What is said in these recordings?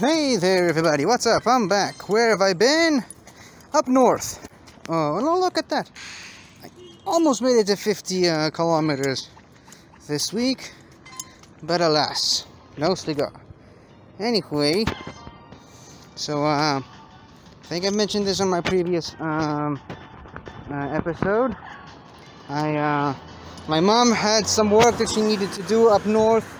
Hey there everybody, what's up? I'm back. Where have I been? Up north. Oh, no, look at that. I almost made it to 50 kilometers this week, but alas, no cigar. Anyway, so I think I mentioned this on my previous episode. My mom had some work that she needed to do up north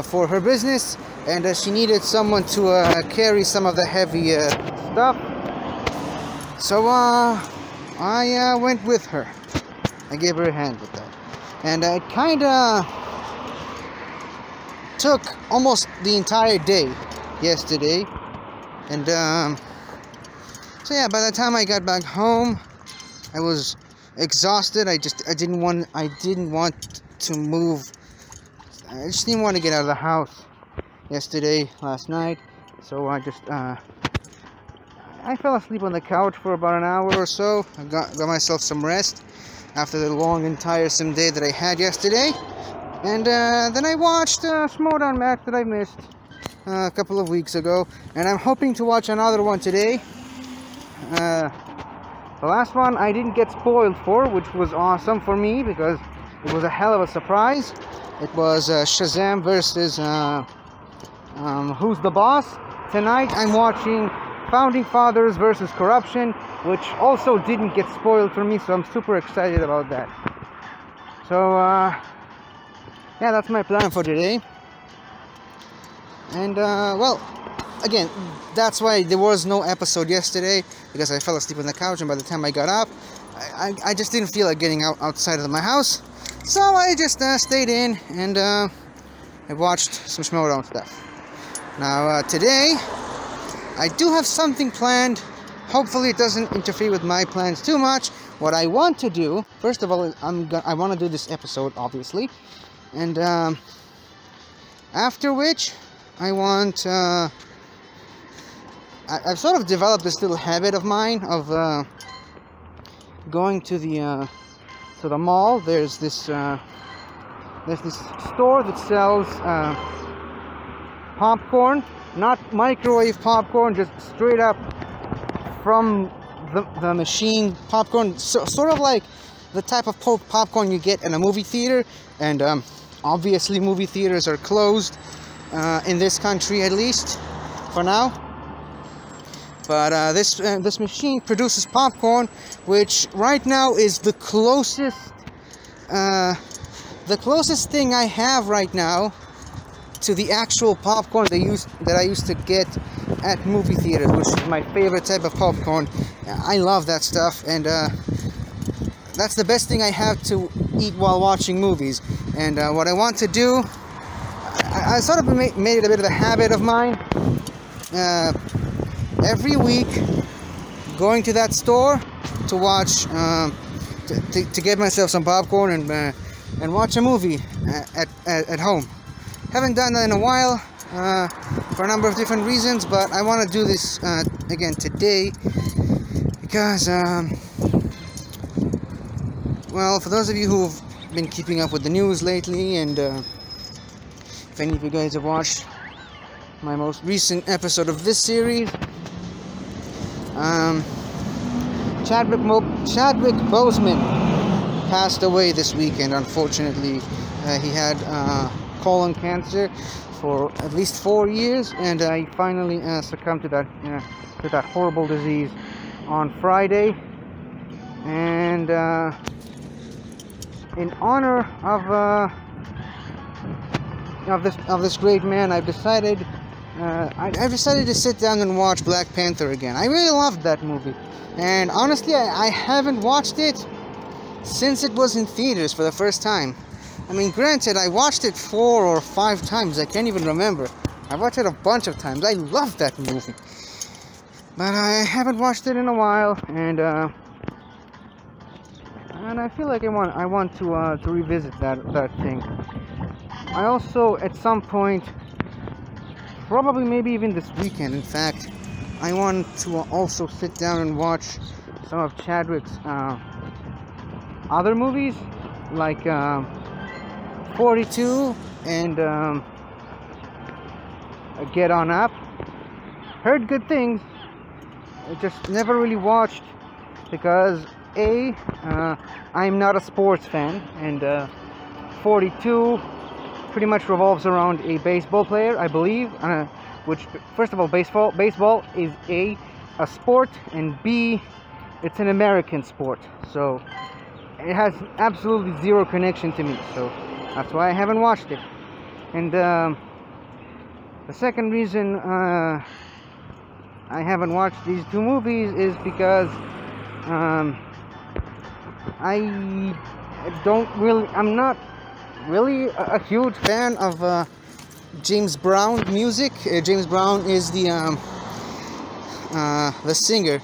for her business, and she needed someone to carry some of the heavy stuff. So I went with her. I gave her a hand with that, and it kind of took almost the entire day yesterday. And so yeah, by the time I got back home, I was exhausted. I didn't want to move. I just didn't want to get out of the house last night. So I just I fell asleep on the couch for about an hour or so. I got myself some rest after the long and tiresome day that I had yesterday. And then I watched a Schmoedown match that I missed a couple of weeks ago, and I'm hoping to watch another one today. The last one I didn't get spoiled for, which was awesome for me because it was a hell of a surprise. It was Shazam versus Who's the Boss. Tonight I'm watching Founding Fathers versus Corruption, which also didn't get spoiled for me, so I'm super excited about that. So yeah, that's my plan for today. And well, again, that's why there was no episode yesterday, because I fell asleep on the couch, and by the time I got up, I just didn't feel like getting outside of my house. So I just stayed in and I watched some Schmoedown stuff. Now today, I do have something planned. Hopefully it doesn't interfere with my plans too much. What I want to do, first of all, I want to do this episode, obviously. And after which, I want... I've sort of developed this little habit of mine of going to the mall. There's this store that sells popcorn, not microwave popcorn, just straight up from the machine popcorn, sort of like the type of popcorn you get in a movie theater. And obviously movie theaters are closed in this country, at least for now. But this machine produces popcorn, which right now is the closest thing I have right now to the actual popcorn that I used to get at movie theaters, which is my favorite type of popcorn. I love that stuff, and that's the best thing I have to eat while watching movies. And what I want to do, I sort of made it a bit of a habit of mine. Every week, going to that store to watch, to get myself some popcorn and watch a movie at home. Haven't done that in a while for a number of different reasons, but I want to do this again today because, well, for those of you who've been keeping up with the news lately, and if any of you guys have watched my most recent episode of this series, Chadwick Boseman passed away this weekend. Unfortunately, he had colon cancer for at least 4 years, and he finally succumbed to that horrible disease on Friday. And in honor of this great man, I've decided to sit down and watch Black Panther again. I really loved that movie, and honestly, I haven't watched it since it was in theaters for the first time. I mean, granted, I watched it 4 or 5 times. I can't even remember. I watched it a bunch of times. I love that movie, but I haven't watched it in a while, and I feel like I want to revisit that thing. I also, at some point, probably maybe even this weekend, in fact, I want to also sit down and watch some of Chadwick's other movies, like 42 and Get On Up. heard good things. I just never really watched because I'm not a sports fan, and 42 pretty much revolves around a baseball player, I believe. Which, first of all, baseball is a sport, and B, it's an American sport, so it has absolutely zero connection to me. So that's why I haven't watched it. And the second reason I haven't watched these two movies is because I'm not really a huge fan of James Brown music. James Brown is the singer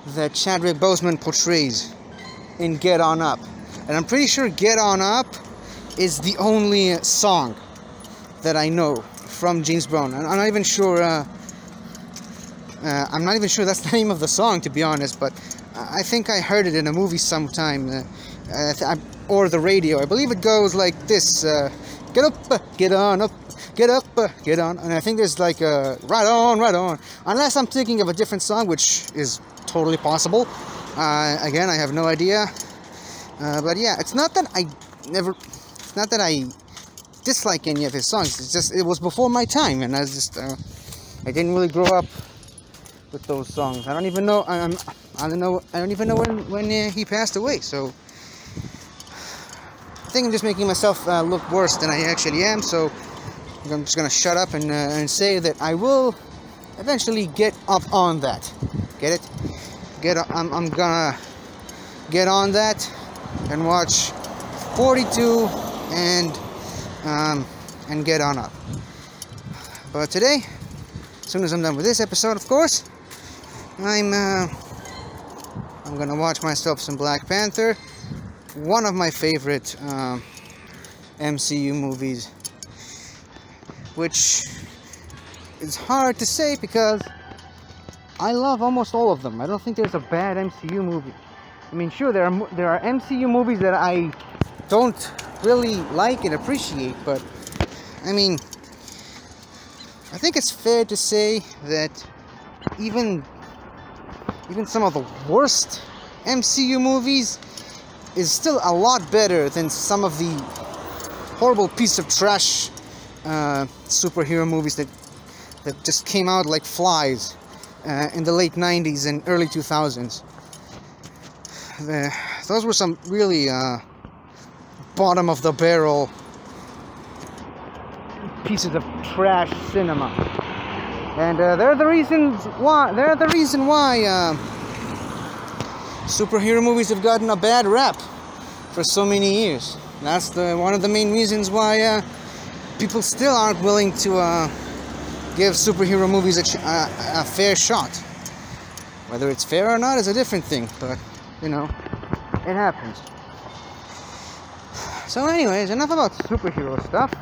that Chadwick Boseman portrays in Get On Up, and I'm pretty sure Get On Up is the only song that I know from James Brown. I'm not even sure. I'm not even sure that's the name of the song, to be honest. But I think I heard it in a movie sometime, or the radio. I believe it goes like this: Get up, get on up, get up, get on. And I think there's like a right on, right on. Unless I'm thinking of a different song, which is totally possible. Again, I have no idea. But yeah, it's not that I dislike any of his songs. It's just it was before my time, and I didn't really grow up with those songs. I don't even know. I don't even know when he passed away. So I think I'm just making myself look worse than I actually am. So I'm just gonna shut up and say that I will eventually get up on that. Get it? I'm gonna get on that and watch 42 and Get On Up. But today, as soon as I'm done with this episode, of course, I'm gonna watch myself some Black Panther, one of my favorite MCU movies, which is hard to say because I love almost all of them. I don't think there's a bad MCU movie. I mean, sure, there are MCU movies that I don't really like and appreciate, but I mean, I think it's fair to say that even some of the worst MCU movies is still a lot better than some of the horrible piece of trash superhero movies that just came out like flies in the late 90s and early 2000s. Those were some really bottom of the barrel pieces of trash cinema, and they're the reason why superhero movies have gotten a bad rap for so many years. That's one of the main reasons why people still aren't willing to give superhero movies a fair shot. Whether it's fair or not is a different thing, but you know, it happens. So anyways, enough about superhero stuff.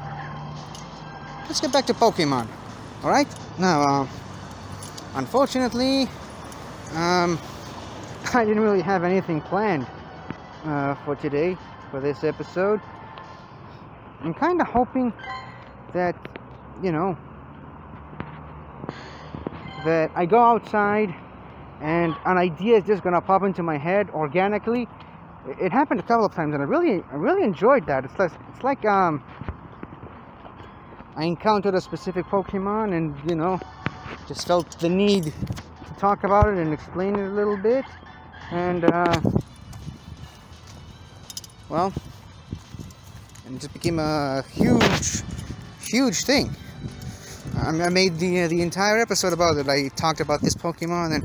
Let's get back to Pokemon. Alright? Now, unfortunately, I didn't really have anything planned for today, for this episode. I'm kind of hoping that, you know, that I go outside and an idea is just gonna pop into my head organically. It happened a couple of times, and I really enjoyed that. It's like I encountered a specific Pokemon, and you know, just felt the need to talk about it and explain it a little bit, and well, and it just became a huge thing. I made the entire episode about it. I talked about this Pokemon and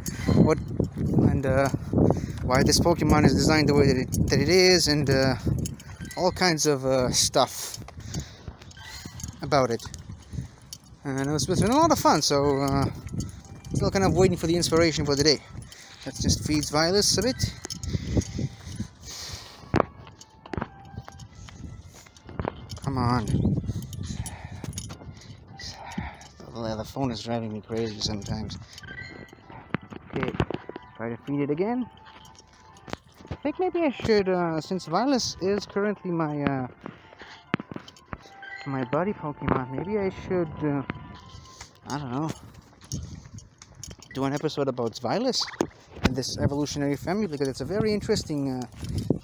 why this Pokemon is designed the way that it is, and all kinds of stuff about it. And it was been a lot of fun. So still kind of waiting for the inspiration for the day. That just feeds Violet a bit. Come on. The phone is driving me crazy sometimes. Okay, try to feed it again. I think maybe I should, since Violet is currently my my buddy Pokemon, maybe I should, I don't know, do an episode about Xylus and this evolutionary family, because it's a very interesting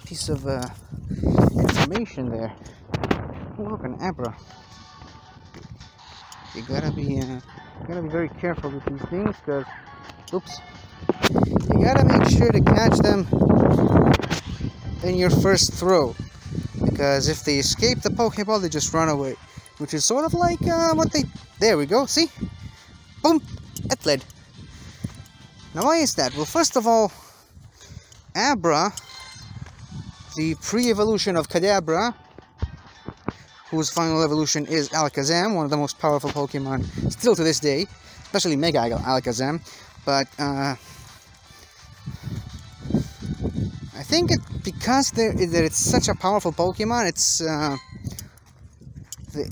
piece of information there. Oh, look, an Abra. You gotta be very careful with these things, because, oops, you gotta make sure to catch them in your first throw, because if they escape the Pokeball, they just run away, which is sort of like what they... There we go, see? Boom! It fled. Now why is that? Well, first of all, Abra, the pre-evolution of Kadabra, whose final evolution is Alakazam, one of the most powerful Pokemon still to this day, especially Mega Alakazam, but I think because it's such a powerful Pokemon, it's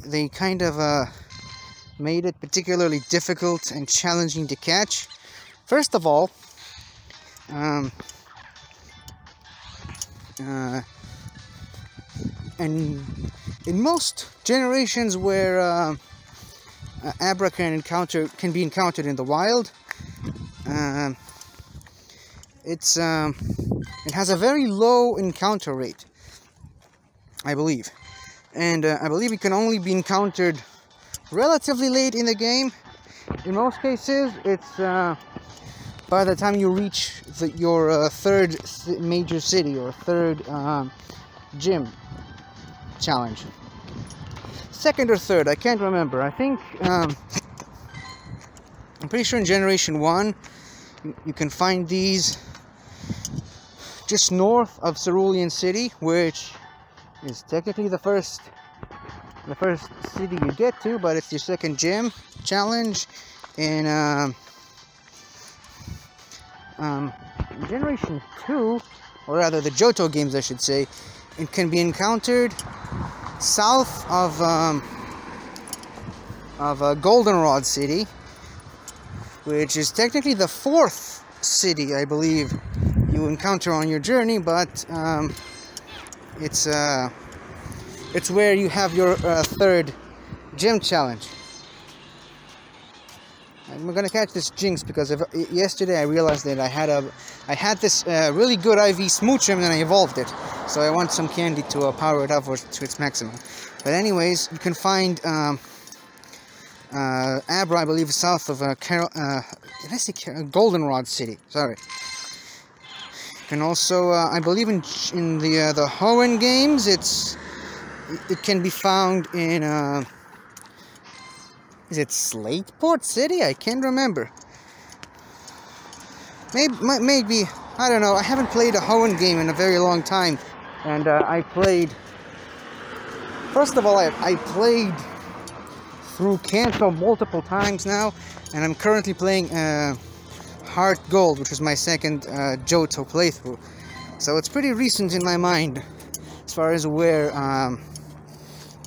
they kind of made it particularly difficult and challenging to catch. First of all, and in most generations where Abra can be encountered in the wild, it has a very low encounter rate, I believe, and I believe it can only be encountered relatively late in the game. In most cases, it's by the time you reach your third major city or third gym challenge. Second or third, I can't remember. I think I'm pretty sure in Generation 1 you can find these just north of Cerulean City, which is technically the first city you get to, but it's your second gym challenge. In Generation 2, or rather the Johto games I should say, it can be encountered south of Goldenrod City, which is technically the fourth city I believe you encounter on your journey, but it's where you have your third gym challenge. I'm gonna catch this Jinx because yesterday I realized that I had this really good IV Smoochum and I evolved it, so I want some candy to power it up to its maximum. But anyways, you can find Abra, I believe, south of Goldenrod City. Sorry. You can also, I believe, in the Hoenn games, it can be found in is it Slateport City? I can't remember. Maybe, I don't know. I haven't played a Hoenn game in a very long time, and I played. First of all, I played through Kanto multiple times now, and I'm currently playing Heart Gold, which is my second Johto playthrough. So it's pretty recent in my mind as far as where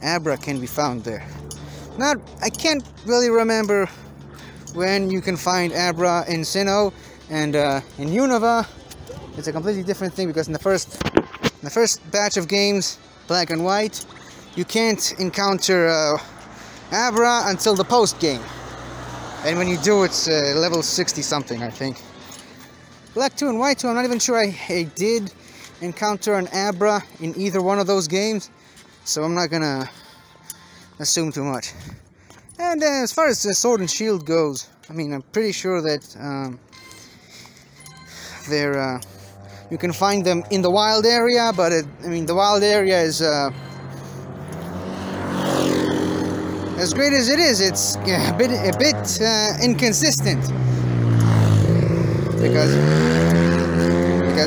Abra can be found there. I can't really remember when you can find Abra in Sinnoh, and in Unova it's a completely different thing, because in the first batch of games, Black and White, you can't encounter Abra until the post game, and when you do, it's level 60 something, I think. Black 2 and White 2, I'm not even sure I did encounter an Abra in either one of those games, so I'm not gonna assume too much. And as far as the Sword and Shield goes, I mean, I'm pretty sure that you can find them in the wild area, but I mean, the wild area is as great as it is, it's a bit inconsistent, because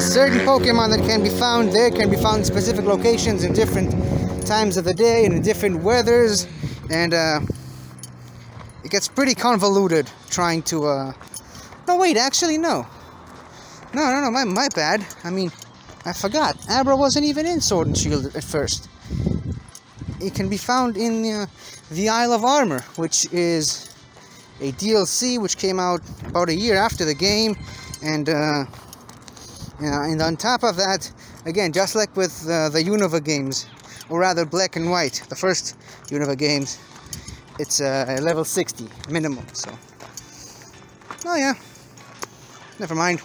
certain Pokemon that can be found there can be found in specific locations in different times of the day and in different weathers, and it gets pretty convoluted trying to no, wait, actually no, my bad. I mean, I forgot, Abra wasn't even in Sword and Shield at first. It can be found in the Isle of Armor, which is a DLC which came out about a year after the game, and on top of that, again, just like with the Unova games, or rather Black and White, the first Unova games, it's level 60 minimum. So, oh yeah, never mind.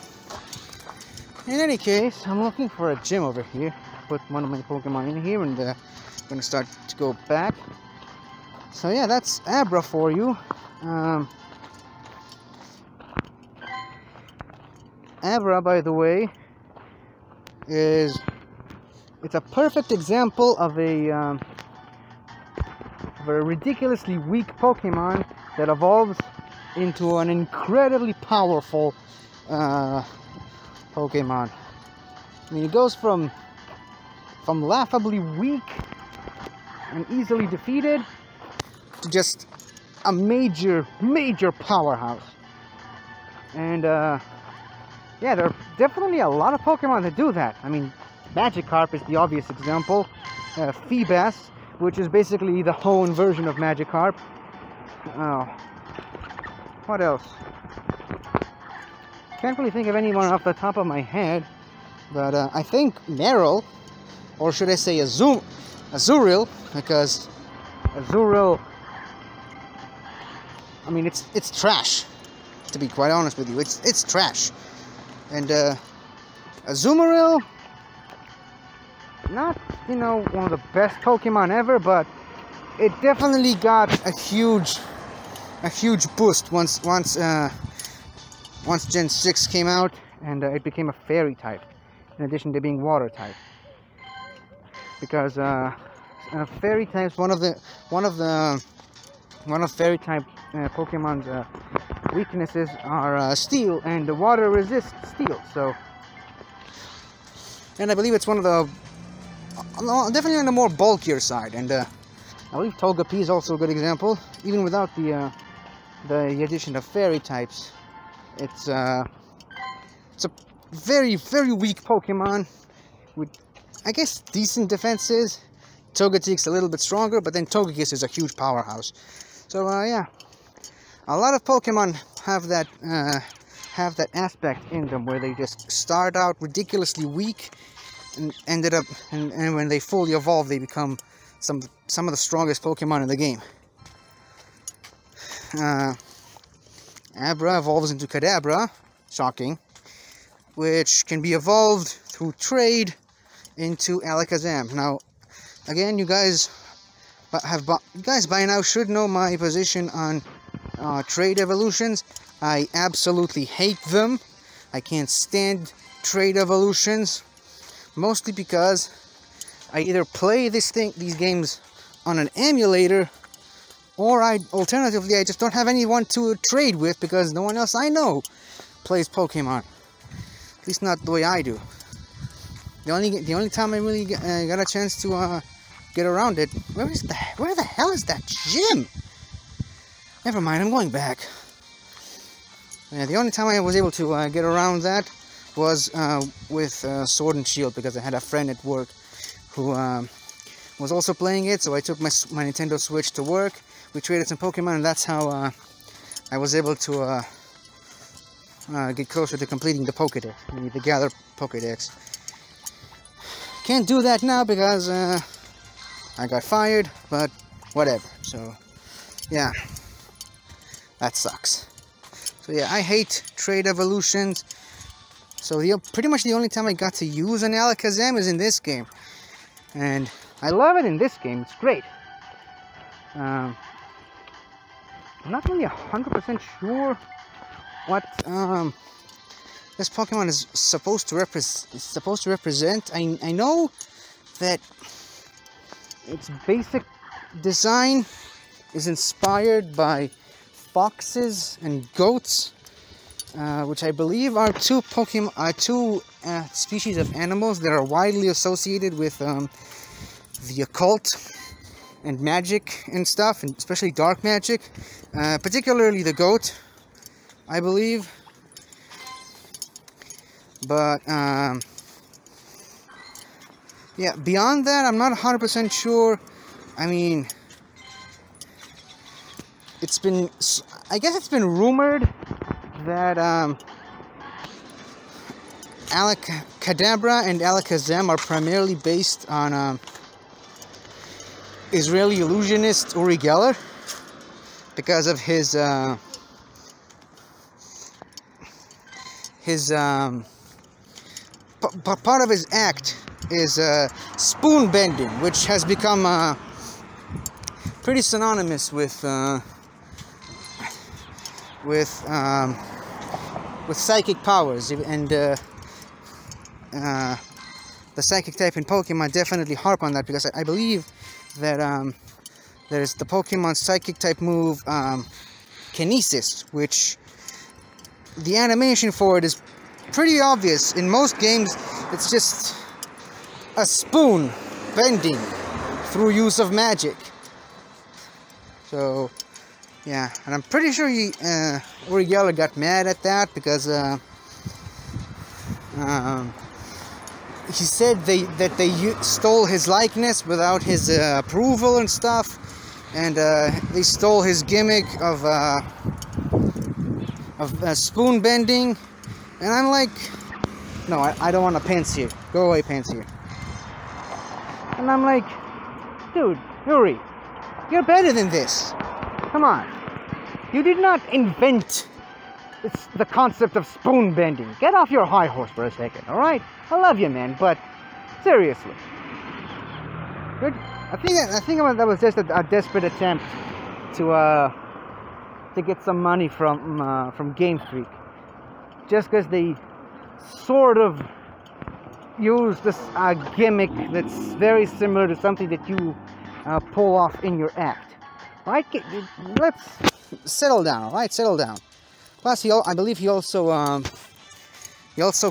In any case, I'm looking for a gym over here. Put one of my Pokemon in here, and I'm gonna start to go back. So yeah, that's Abra for you. Abra, by the way, it's a perfect example of a ridiculously weak Pokemon that evolves into an incredibly powerful Pokemon. I mean, it goes from laughably weak and easily defeated to just a major powerhouse. And yeah, there are definitely a lot of Pokemon that do that. I mean, Magikarp is the obvious example. Feebas, which is basically the Hoenn version of Magikarp. Oh, what else? Can't really think of anyone off the top of my head, but I think Meryl, or should I say Azurill, because Azurill, I mean, it's trash. To be quite honest with you, it's trash. And Azumarill, not, you know, one of the best Pokemon ever, but it definitely got a huge boost once Gen 6 came out, and it became a fairy type, in addition to being water type. Because fairy types, one of fairy type Pokemon's weaknesses are steel, and the water resists steel. So, and I believe it's one of the definitely on the more bulkier side. And I believe Togepi is also a good example, even without the addition of fairy types. It's a very weak Pokemon with, I guess, decent defenses. Togetic's a little bit stronger, but then Togekiss is a huge powerhouse. So yeah, a lot of Pokemon have that aspect in them where they just start out ridiculously weak and and when they fully evolve, they become some of the strongest Pokemon in the game. Abra evolves into Kadabra, shocking, which can be evolved through trade into Alakazam. Now, again, you guys by now should know my position on trade evolutions. I absolutely hate them. I can't stand trade evolutions, mostly because I either play these games on an emulator, or alternatively I just don't have anyone to trade with because no one else I know plays Pokemon. At least not the way I do. The only time I really got a chance to get around it. Where the hell is that gym? Never mind, I'm going back. Yeah, the only time I was able to get around that was with Sword and Shield, because I had a friend at work who was also playing it, so I took my Nintendo Switch to work. We traded some Pokemon, and that's how I was able to get closer to completing the Pokédex, the Gather Pokédex. Can't do that now because I got fired, but whatever. So, yeah, that sucks. So yeah, I hate trade evolutions. So pretty much the only time I got to use an Alakazam is in this game. And I love it in this game, it's great. I'm not really 100% sure what this Pokemon is supposed to represent. I know that its basic design is inspired by foxes and goats, which I believe are two species of animals that are widely associated with the occult and magic and stuff, and especially dark magic, particularly the goat, I believe. But yeah, beyond that, I'm not 100% sure. I mean, I guess it's been rumored that Kadabra and Alakazam are primarily based on Israeli illusionist Uri Geller, because of his part of his act is spoon bending, which has become pretty synonymous with psychic powers, and the psychic type in Pokemon definitely harp on that, because I believe that there's the Pokemon psychic type move Kinesis, which the animation for it is pretty obvious. In most games, it's just a spoon bending through use of magic. So, yeah, and I'm pretty sure Uri Geller got mad at that, because he said that they stole his likeness without his approval and stuff, and they stole his gimmick of spoon bending. And I'm like, no, I don't want a Pansear. Go away, Pansear. And I'm like, dude, Yuri, you're better than this. Come on. You did not invent the concept of spoon bending. Get off your high horse for a second, alright? I love you, man, but seriously. I think that was just a desperate attempt to get some money from Game Freak. Just because they sort of use this gimmick that's very similar to something that you pull off in your act. Right? Let's settle down, alright? Settle down. Plus, I believe he also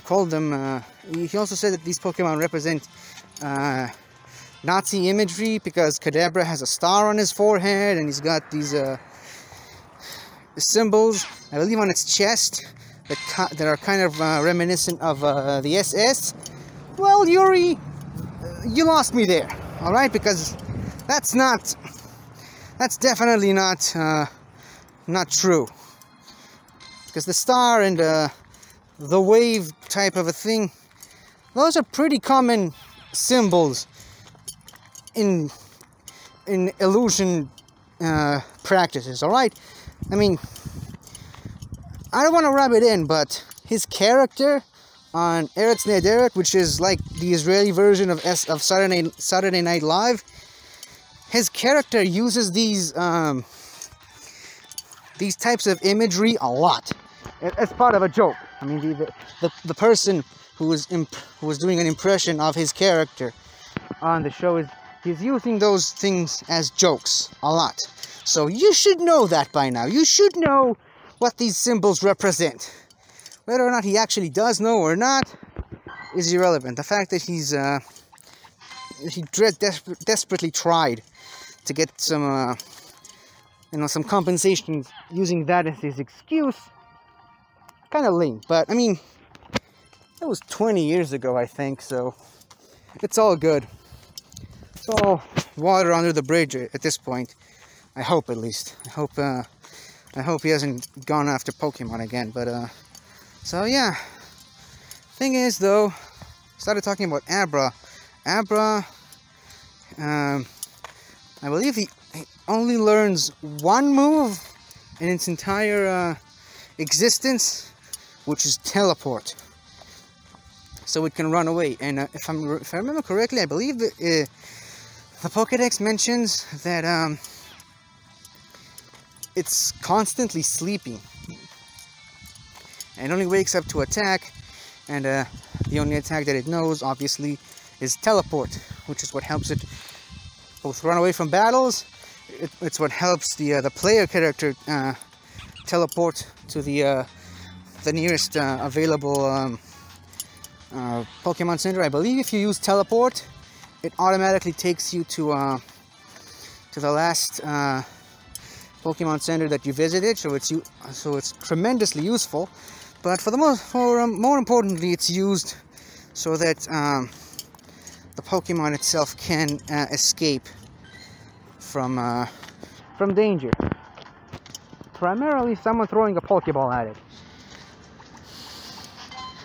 called them, he also said that these Pokemon represent Nazi imagery, because Kadabra has a star on his forehead, and he's got these symbols, I believe, on its chest that are kind of reminiscent of the SS. Well, Yuri, you lost me there, alright? Because that's definitely not true. Because the star and the wave type of a thing, those are pretty common symbols in illusion practices, alright? I mean, I don't want to rub it in, but his character on Eretz Neheret, which is like the Israeli version of Saturday Night Live, his character uses these types of imagery a lot as part of a joke. I mean, the person who was doing an impression of his character on the show he's using those things as jokes a lot. So you should know that by now. You should know what these symbols represent. Whether or not he actually does know or not is irrelevant. The fact that he desperately tried to get some compensation using that as his excuse, kind of lame. But I mean, that was 20 years ago, I think. So it's all good. It's all water under the bridge at this point. I hope, at least. I hope he hasn't gone after Pokemon again. But so yeah. Thing is, though, started talking about Abra. Abra, I believe he only learns one move in its entire existence, which is teleport. So it can run away. And if I remember correctly, I believe that the Pokédex mentions that it's constantly sleeping and only wakes up to attack, and the only attack that it knows, obviously, is teleport, which is what helps it both run away from battles. It's what helps the player character teleport to the nearest available Pokemon Center. I believe if you use teleport, it automatically takes you to the last Pokemon Center that you visited. So it's tremendously useful. But more importantly, it's used so that the Pokemon itself can escape from danger. Primarily, someone throwing a Pokeball at it.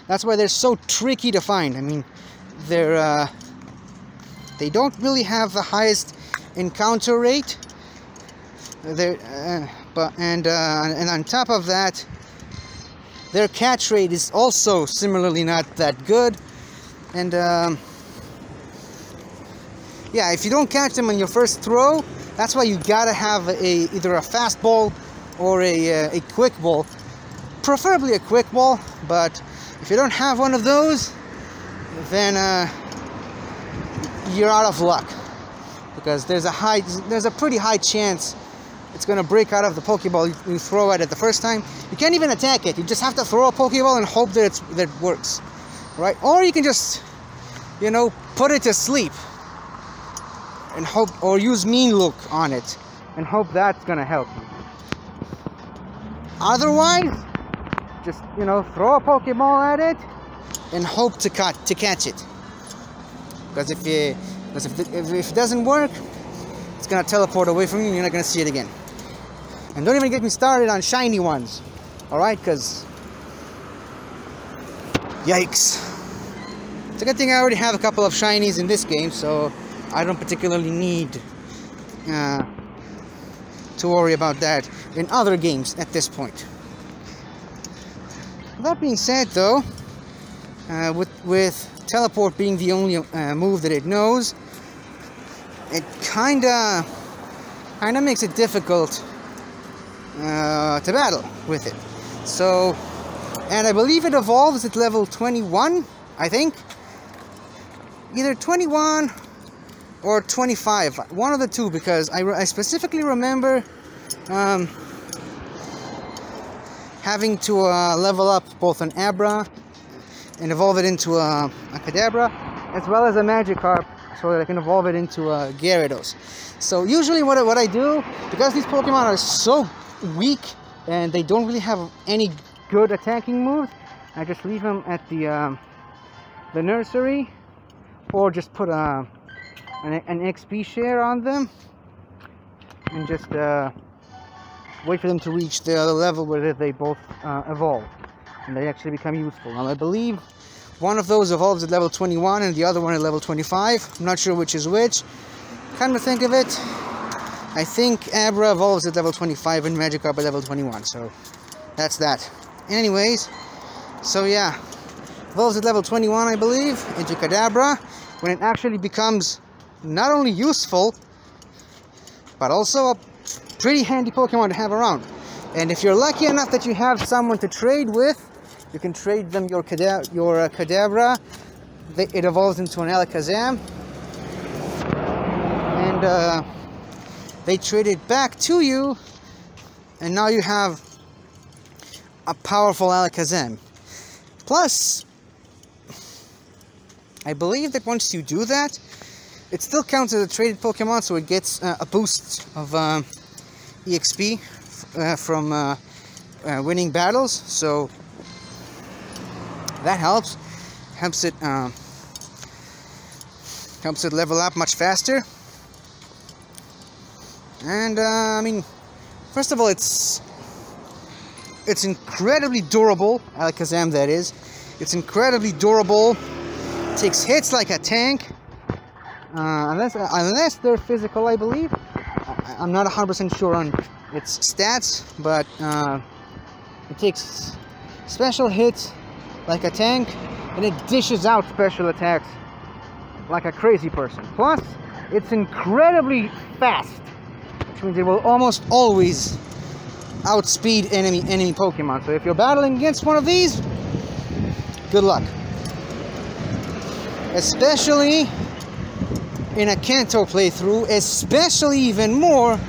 That's why they're so tricky to find. I mean, they don't really have the highest encounter rate. And on top of that, their catch rate is also similarly not that good. And yeah, if you don't catch them on your first throw, that's why you gotta have either a fast ball or a quick ball, preferably a quick ball. But if you don't have one of those, then you're out of luck, because there's a pretty high chance it's gonna break out of the Pokeball you throw at it the first time. You can't even attack it. You just have to throw a Pokeball and hope that it works, right? Or you can just, you know, put it to sleep and hope, or use Mean Look on it and hope that's gonna help you. Otherwise, just, you know, throw a Pokeball at it and hope to catch it. Because if it doesn't work, it's gonna teleport away from you and you're not gonna see it again. And don't even get me started on shiny ones, alright? Because, yikes. It's a good thing I already have a couple of shinies in this game, so I don't particularly need to worry about that in other games at this point. That being said, though, with Teleport being the only move that it knows, it kinda makes it difficult to battle with it. So, and I believe it evolves at level 21, I think. Either 21 or 25, one of the two, because I specifically remember having to level up both an Abra and evolve it into a Kadabra, as well as a Magikarp, so that I can evolve it into a Gyarados. So usually what I do, because these Pokemon are so weak and they don't really have any good attacking moves, I just leave them at the nursery, or just put an XP share on them and just wait for them to reach the other level where they both evolve and they actually become useful. Now I believe one of those evolves at level 21 and the other one at level 25. I'm not sure which is which. Come to think of it, I think Abra evolves at level 25 and Magikarp at level 21, so that's that. Anyways, so yeah, evolves at level 21, I believe, into Kadabra, when it actually becomes not only useful, but also a pretty handy Pokemon to have around. And if you're lucky enough that you have someone to trade with, you can trade them your Kadabra. It evolves into an Alakazam, and they trade it back to you, and now you have a powerful Alakazam. Plus, I believe that once you do that, it still counts as a traded Pokemon, so it gets a boost of EXP from winning battles. So that helps it level up much faster. And I mean, first of all, it's incredibly durable. Alakazam, that is. It's incredibly durable. Takes hits like a tank. Unless they're physical, I believe. I'm not 100% sure on its stats, but it takes special hits like a tank, and it dishes out special attacks like a crazy person. Plus, it's incredibly fast, which means it will almost always outspeed enemy Pokemon. So if you're battling against one of these, good luck. Especially in a Kanto playthrough, especially even more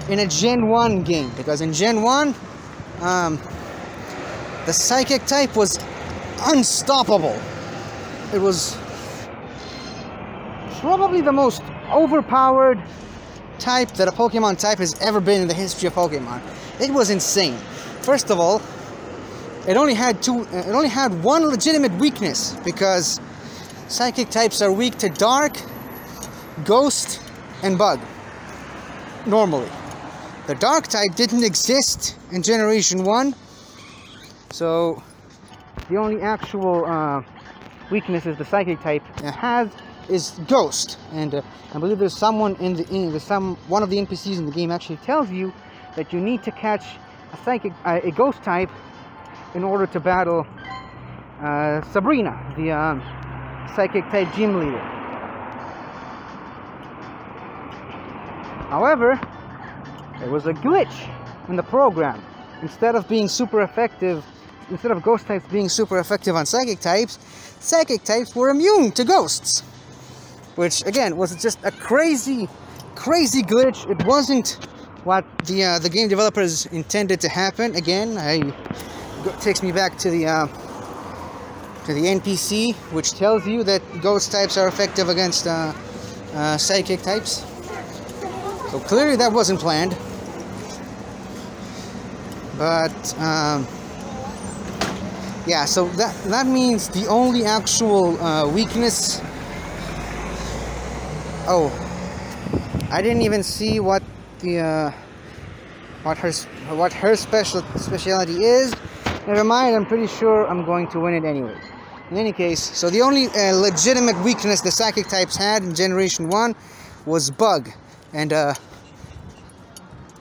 in a Gen 1 game, because in Gen 1, the Psychic type was unstoppable. It was probably the most overpowered type that a Pokemon type has ever been in the history of Pokemon. It was insane. First of all, it only had one legitimate weakness, because Psychic types are weak to Dark, Ghost, and Bug. Normally. The Dark type didn't exist in Generation 1, so the only actual weaknesses the Psychic type has is Ghost. And I believe there's someone one of the NPCs in the game actually tells you that you need to catch a Ghost type in order to battle Sabrina, the psychic type gym leader. However, there was a glitch in the program. Instead of being super effective, instead of ghost types being super effective on psychic types were immune to ghosts. Which again was just a crazy glitch. It wasn't what the game developers intended to happen. Again, takes me back to the NPC, which tells you that ghost types are effective against psychic types. So clearly that wasn't planned. But yeah, so that means the only actual weakness. Oh, I didn't even see what the what her specialty is. Never mind. I'm pretty sure I'm going to win it anyway. In any case, so the only legitimate weakness the psychic types had in Generation 1 was bug, and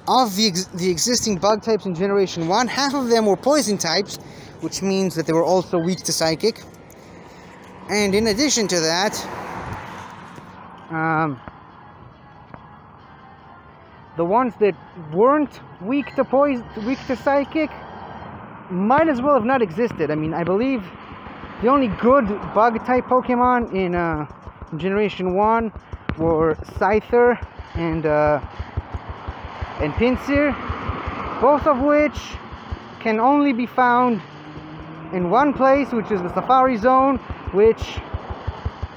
of the existing bug types in Generation 1, half of them were poison types, which means that they were also weak to psychic. And in addition to that, the ones that weren't weak to psychic might as well have not existed. I mean, I believe the only good bug type Pokemon in Generation 1 were Scyther and Pinsir, both of which can only be found in one place, which is the Safari Zone, which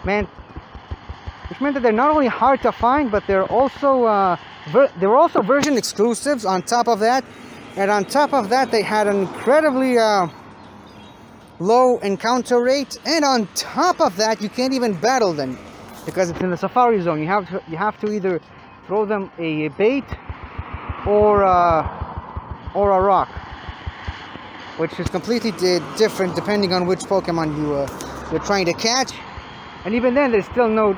meant that they're not only hard to find, but they're also version exclusives on top of that. And on top of that, they had an incredibly low encounter rate, and on top of that, you can't even battle them because it's in the Safari Zone. You have to either throw them a bait or a rock, which is completely different depending on which Pokemon you're trying to catch. And even then, there's still no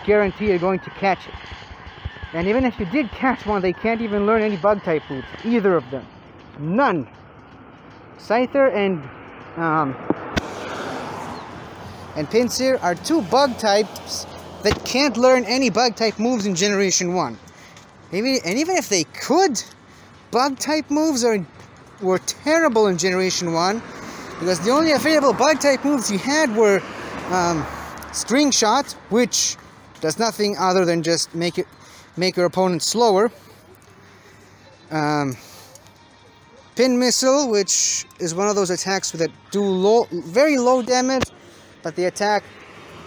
guarantee you're going to catch it. And even if you did catch one, they can't even learn any bug type moves, either of them. None. Scyther and Pinsir are two bug types that can't learn any bug type moves in Generation 1. And even if they could, bug type moves were terrible in Generation 1, because the only available bug type moves you had were String Shot, which does nothing other than just make your opponent slower. Pin Missile, which is one of those attacks that do very low damage, but they attack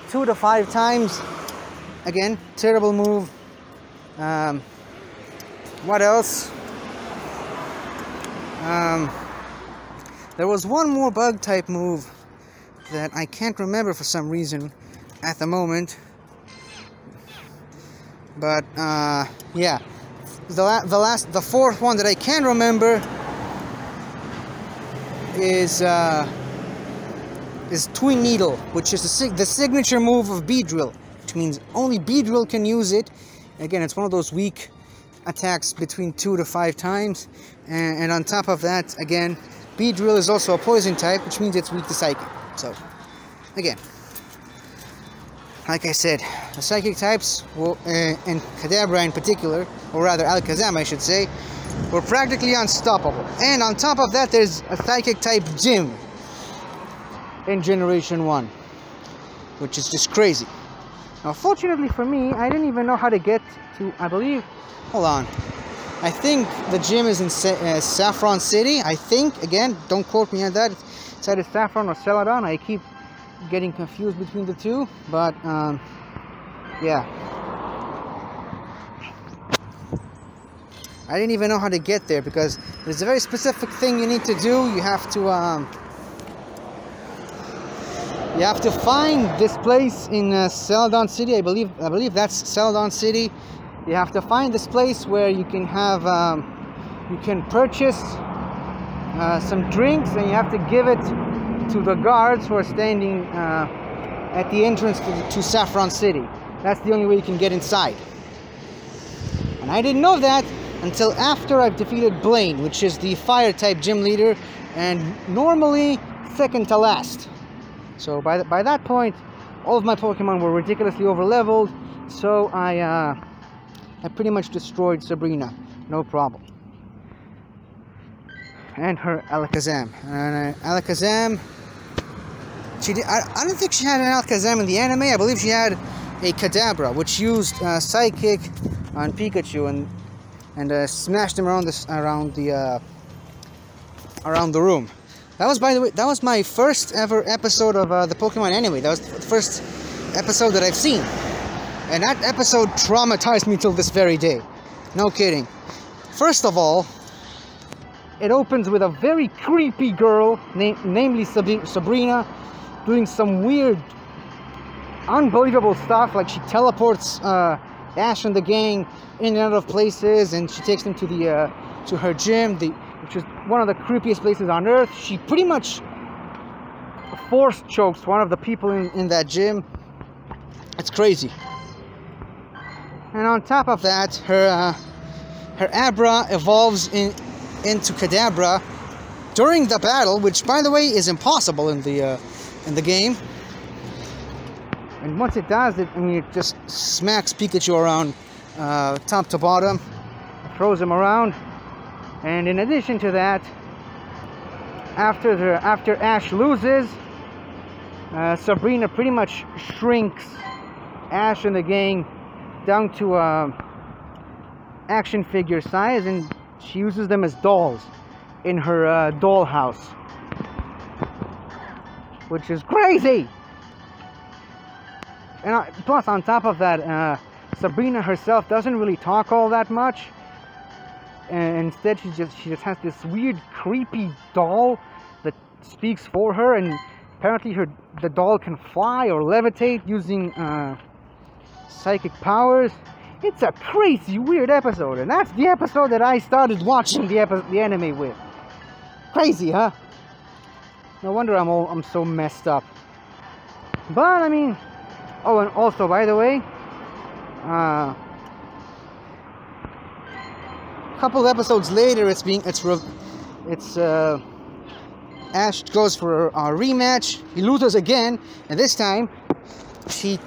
2 to 5 times. Again, terrible move. What else? There was one more bug type move that I can't remember for some reason at the moment. But yeah, the fourth one that I can remember is Twin Needle, which is the signature move of Beedrill, which means only Beedrill can use it. Again, it's one of those weak attacks between 2 to 5 times, and on top of that, again, Beedrill is also a poison type, which means it's weak to psychic. So, again, like I said, the psychic types, and Kadabra in particular, or rather Alakazam I should say, were practically unstoppable. And on top of that, there's a psychic type gym in Generation 1, which is just crazy. Now, fortunately for me, I didn't even know how to get to, I believe, hold on, I think the gym is in Saffron City, I think. Again, don't quote me on that. It's either Saffron or Celadon. I keep getting confused between the two, but yeah, I didn't even know how to get there, because there's a very specific thing you need to do. You have to find this place in Celadon City. I believe that's Celadon City. You have to find this place where you can have you can purchase some drinks, and you have to give it to the guards who are standing at the entrance to Saffron City. That's the only way you can get inside. And I didn't know that until after I've defeated Blaine, which is the fire-type gym leader, and normally second to last. So by that point, all of my Pokemon were ridiculously over-leveled, so I pretty much destroyed Sabrina, no problem. And her Alakazam. And Alakazam, I don't think she had an Alakazam in the anime. I believe she had a Kadabra, which used Psychic on Pikachu and smashed him around the room. That was, by the way, that was my first ever episode of the Pokemon anime. That was the first episode that I've seen, and that episode traumatized me till this very day. No kidding. First of all, it opens with a very creepy girl, namely Sabrina, doing some weird, unbelievable stuff. Like she teleports Ash and the gang in and out of places, and she takes them to her gym, which is one of the creepiest places on Earth. She pretty much force chokes one of the people in that gym. It's crazy. And on top of that, her Abra evolves into Kadabra during the battle, which, by the way, is impossible in the game. And once it does, it just smacks Pikachu around top to bottom, throws him around. And in addition to that, after Ash loses, Sabrina pretty much shrinks Ash and the gang down to action figure size, and she uses them as dolls in her doll house, which is crazy. And plus, on top of that, Sabrina herself doesn't really talk all that much. And instead, she just has this weird, creepy doll that speaks for her, and apparently the doll can fly or levitate using psychic powers. It's a crazy, weird episode, and that's the episode that I started watching the anime with. Crazy, huh? No wonder I'm so messed up. But I mean, oh, and also, by the way, couple episodes later, Ash goes for a rematch. He loses again, and this time she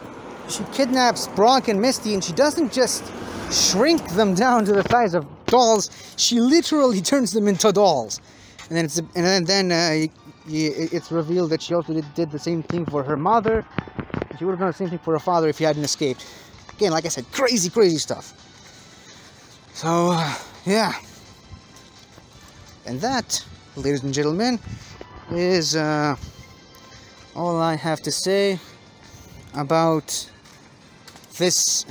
kidnaps Brock and Misty, and she doesn't just shrink them down to the size of dolls. She literally turns them into dolls. And then it's revealed that she also did the same thing for her mother. She would have done the same thing for her father if he hadn't escaped. Again, like I said, crazy, crazy stuff. So, yeah. And that, ladies and gentlemen, is all I have to say about this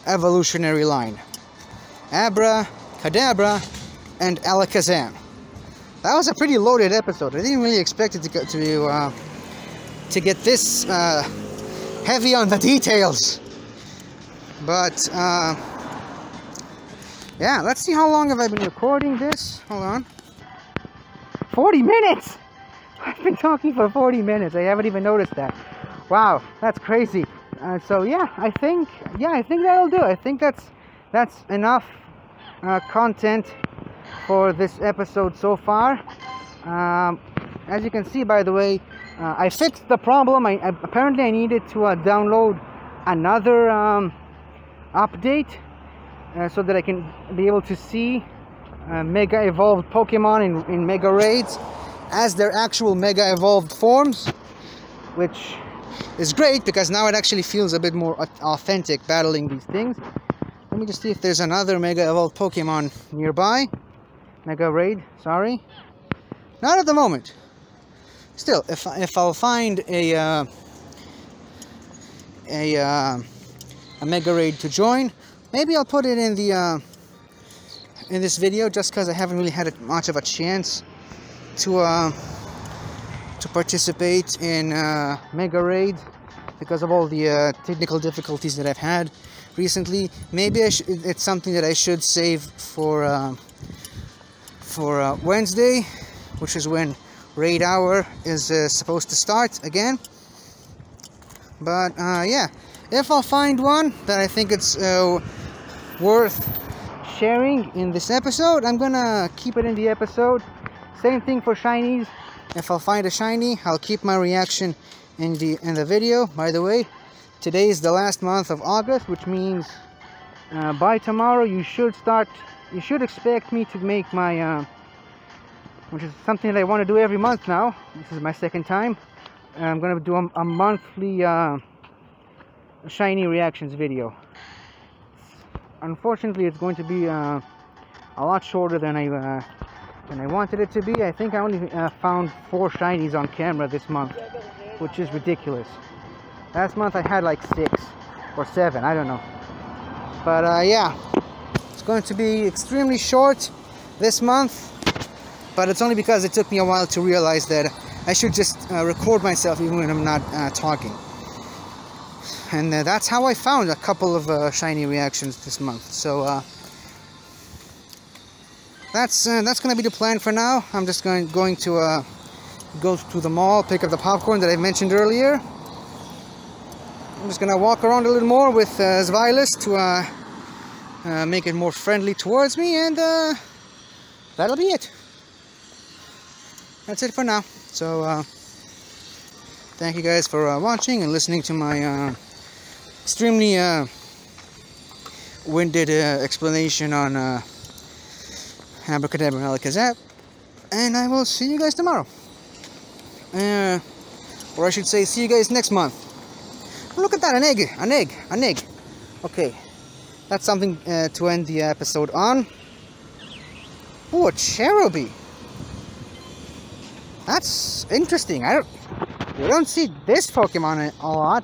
evolutionary line. Abra, Kadabra, and Alakazam. That was a pretty loaded episode. I didn't really expect it to get this heavy on the details. But yeah, let's see how long have I been recording this. Hold on. 40 minutes! I've been talking for 40 minutes. I haven't even noticed that. Wow, that's crazy. So yeah, I think that'll do. I think that's enough content for this episode so far. As you can see, by the way, I fixed the problem. Apparently I needed to download another update so that I can be able to see Mega Evolved Pokemon in Mega Raids as their actual Mega Evolved forms, which is great because now it actually feels a bit more authentic battling these things. Let me just see if there's another Mega Evolved Pokemon nearby. Mega Raid, sorry. Not at the moment. Still, if I'll find a Mega Raid to join, maybe I'll put it in the in this video, just because I haven't really had much of a chance to participate in Mega Raid because of all the technical difficulties that I've had recently. Maybe it's something that I should save for Wednesday, which is when Raid Hour is supposed to start again. But yeah, if I'll find one that I think it's worth sharing in this episode. I'm gonna keep it in the episode. Same thing for shinies. If I'll find a shiny, I'll keep my reaction in the video. By the way, today is the last month of August, which means by tomorrow you should expect me to make my which is something that I want to do every month now. This is my second time. I'm gonna do a monthly shiny reactions video. Unfortunately, it's going to be a lot shorter than I wanted it to be. I think I only found 4 shinies on camera this month, which is ridiculous. Last month I had like 6 or 7, I don't know. But yeah, it's going to be extremely short this month, but it's only because it took me a while to realize that I should just record myself even when I'm not talking. And that's how I found a couple of shiny reactions this month. So that's gonna be the plan for now. I'm just going to go to the mall, pick up the popcorn that I mentioned earlier. I'm just gonna walk around a little more with Zvilas to make it more friendly towards me, and that'll be it. That's it for now. So thank you guys for watching and listening to my extremely winded explanation on Abra, Kadabra, and Alakazam, and I will see you guys tomorrow. Or I should say, see you guys next month. Look at that, an egg. Okay, that's something to end the episode on. Oh, a Cherubi. That's interesting. You don't see this Pokemon a lot.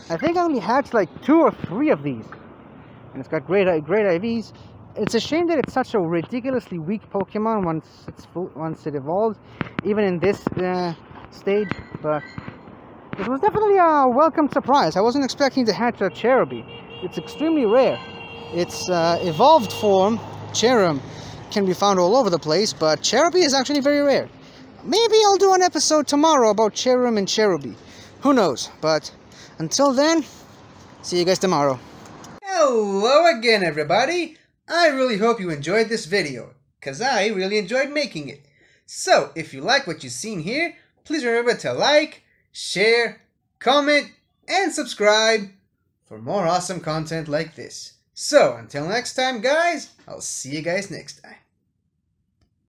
I think I only hatched like 2 or 3 of these, and it's got great IVs. It's a shame that it's such a ridiculously weak Pokemon once it evolves, even in this stage. But it was definitely a welcome surprise. I wasn't expecting to hatch a Cherubi. It's extremely rare. Its evolved form, Cherum, can be found all over the place, but Cherubi is actually very rare. Maybe I'll do an episode tomorrow about Cherum and Cherubi. Who knows? But until then, see you guys tomorrow. Hello again, everybody. I really hope you enjoyed this video, because I really enjoyed making it. So, if you like what you've seen here, please remember to like, share, comment, and subscribe for more awesome content like this. So, until next time, guys, I'll see you guys next time.